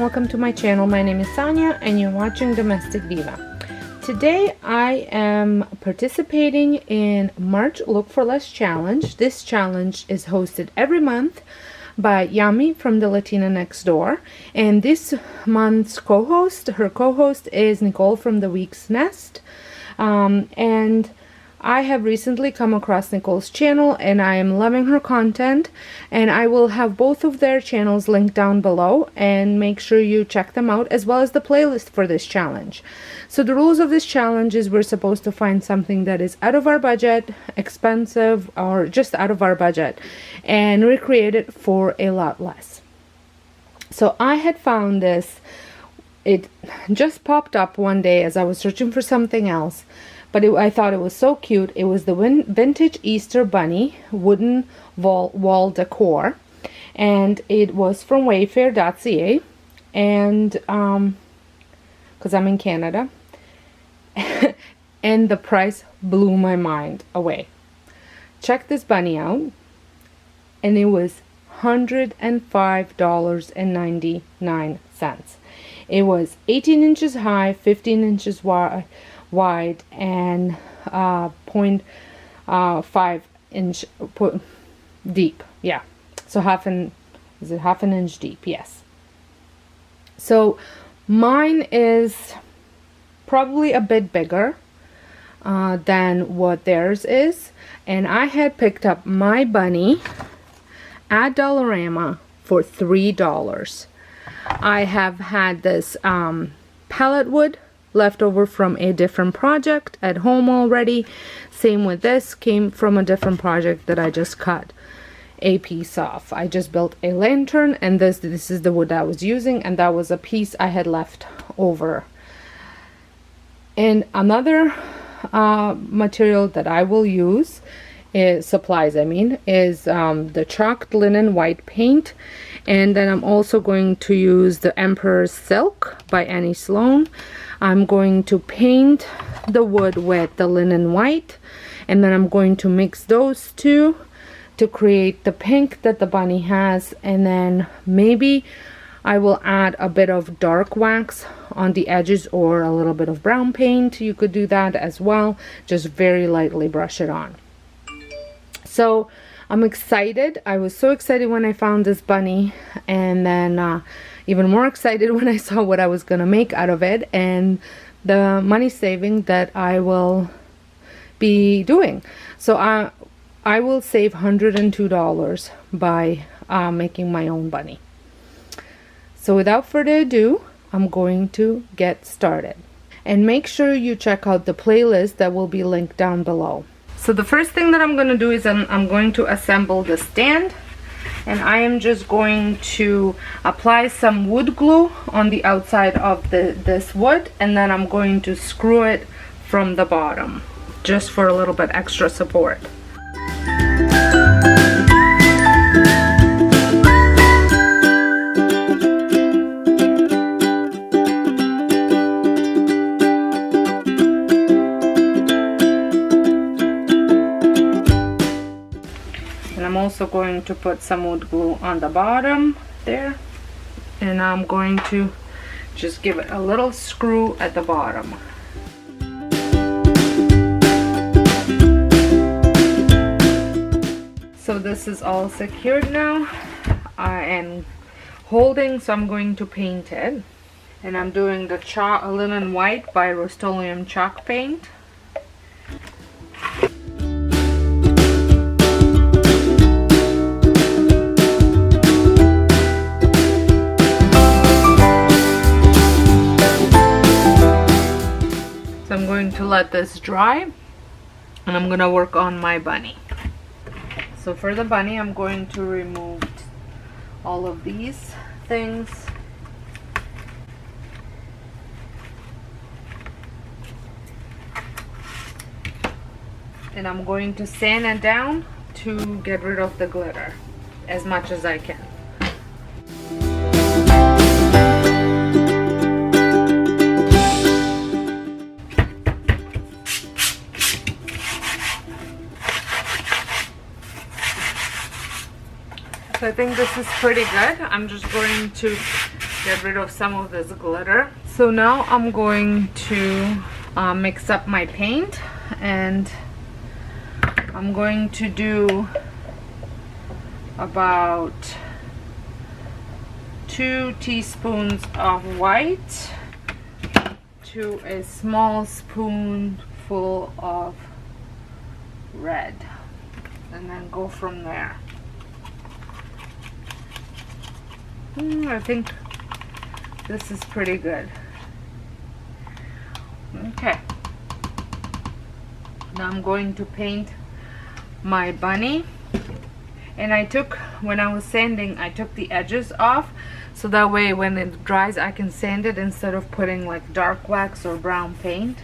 welcome to my channel. My name is Sonia and you're watching Domestic Diva. Today I am participating in March Look for Less challenge. This challenge is hosted every month by Yami from the Latina Next Door, and this month's her co-host is Nicole from The Week's Nest, and I have recently come across Nicole's channel and I am loving her content, and I will have both of their channels linked down below, and make sure you check them out, as well as the playlist for this challenge. So the rules of this challenge is we're supposed to find something that is out of our budget, expensive, or just out of our budget, and recreate it for a lot less. So I had found this, it just popped up one day as I was searching for something else. But I thought it was so cute. It was the vintage Easter bunny wooden wall decor, and it was from Wayfair.ca, and because I'm in Canada, and the price blew my mind away. Check this bunny out, and it was $105.99. It was 18 inches high, 15 inches wide, and 0.5 inch deep. Yeah, so half an inch deep? Yes. So mine is probably a bit bigger than what theirs is, and I had picked up my bunny at Dollarama for $3. I have had this pallet wood left over from a different project at home already. Same with this, came from a different project that I just cut a piece off. I just built a lantern, and this is the wood I was using, and that was a piece I had left over. And another material that I will use is the chalked linen white paint, and then I'm also going to use the Emperor's Silk by Annie Sloan. I'm going to paint the wood with the linen white, and then I'm going to mix those two to create the pink that the bunny has, and then maybe I will add a bit of dark wax on the edges or a little bit of brown paint. You could do that as well, just very lightly brush it on. So I'm excited. I was so excited when I found this bunny, and then even more excited when I saw what I was gonna make out of it and the money saving that I will be doing. So I will save $102 by making my own bunny. So without further ado, I'm going to get started. And make sure you check out the playlist that will be linked down below. So the first thing that I'm going to do is I'm going to assemble the stand, and I am just going to apply some wood glue on the outside of this wood, and then I'm going to screw it from the bottom just for a little bit extra support. I'm also going to put some wood glue on the bottom there, and I'm going to just give it a little screw at the bottom. So this is all secured now and holding, so I'm going to paint it, and I'm doing the linen white by Rust-Oleum chalk paint. I'm going to let this dry, and I'm gonna work on my bunny. So for the bunny, I'm going to remove all of these things. And I'm going to sand it down to get rid of the glitter as much as I can. So I think this is pretty good. I'm just going to get rid of some of this glitter. So now I'm going to mix up my paint, and I'm going to do about 2 teaspoons of white to a small spoonful of red, and then go from there. I think this is pretty good. Okay, now I'm going to paint my bunny, and when I was sanding, I took the edges off, so that way when it dries I can sand it instead of putting like dark wax or brown paint.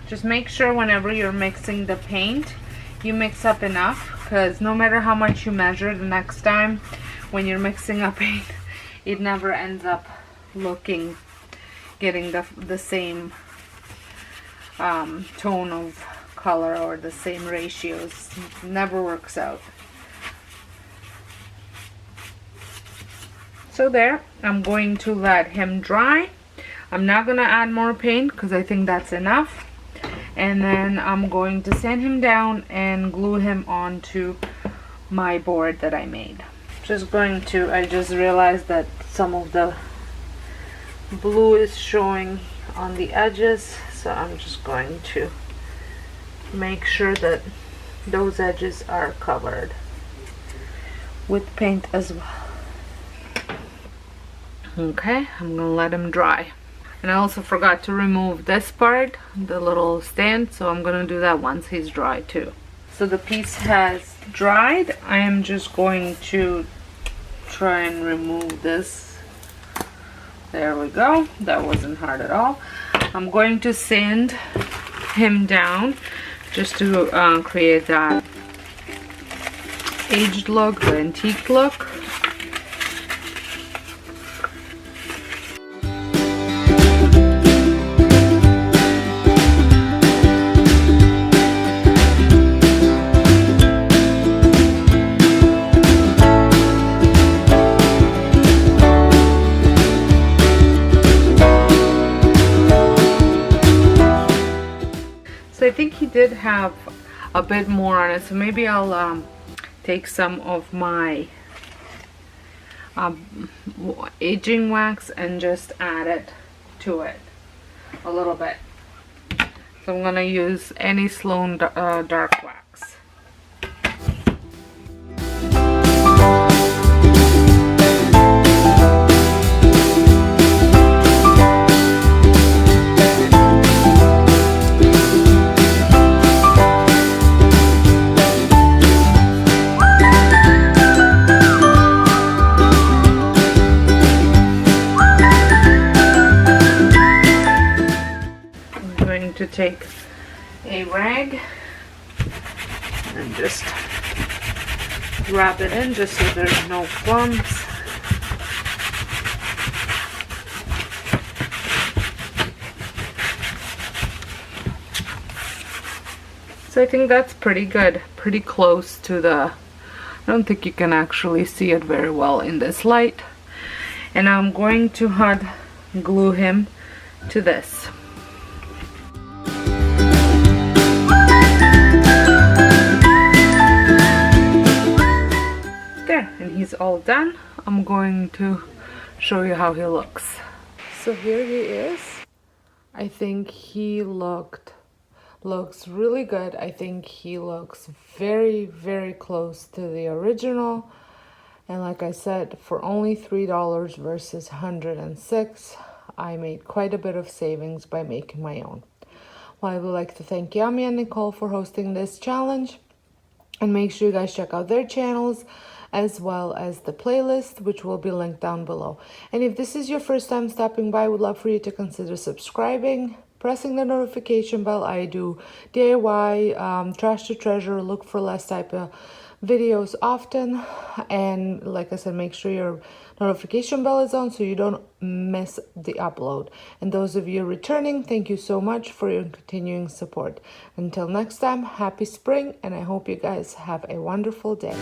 Just make sure whenever you're mixing the paint, you mix up enough, because no matter how much you measure the next time when you're mixing up paint, it never ends up getting the same tone of color or the same ratios. It never works out. So there, I'm going to let him dry. I'm not going to add more paint because I think that's enough. And then I'm going to sand him down and glue him onto my board that I made. I just realized that some of the blue is showing on the edges, so I'm just going to make sure that those edges are covered with paint as well. Okay, I'm gonna let him dry. And I also forgot to remove this part, the little stand, so I'm gonna do that once he's dry too. So the piece has dried. I am just going to try and remove this. There we go. That wasn't hard at all. I'm going to sand him down just to create that aged look, the antique look. I think he did have a bit more on it, so maybe I'll take some of my aging wax and just add it to it a little bit. So I'm gonna use any Sloan dark wax. To take a rag and just wrap it in just so there's no clumps. So I think that's pretty good, pretty close to the, I don't think you can actually see it very well in this light. And I'm going to hot glue him to this. And he's all done. I'm going to show you how he looks. So here he is. I think he looks really good. I think he looks very, very close to the original. And like I said, for only $3 versus $106, I made quite a bit of savings by making my own. Well, I would like to thank Yami and Nicole for hosting this challenge. And make sure you guys check out their channels, as well as the playlist, which will be linked down below. And if this is your first time stopping by, I would love for you to consider subscribing, pressing the notification bell. I do DIY, trash to treasure, look for less type of videos often. And like I said, make sure your notification bell is on so you don't miss the upload. And those of you returning, thank you so much for your continuing support. Until next time, happy spring, and I hope you guys have a wonderful day.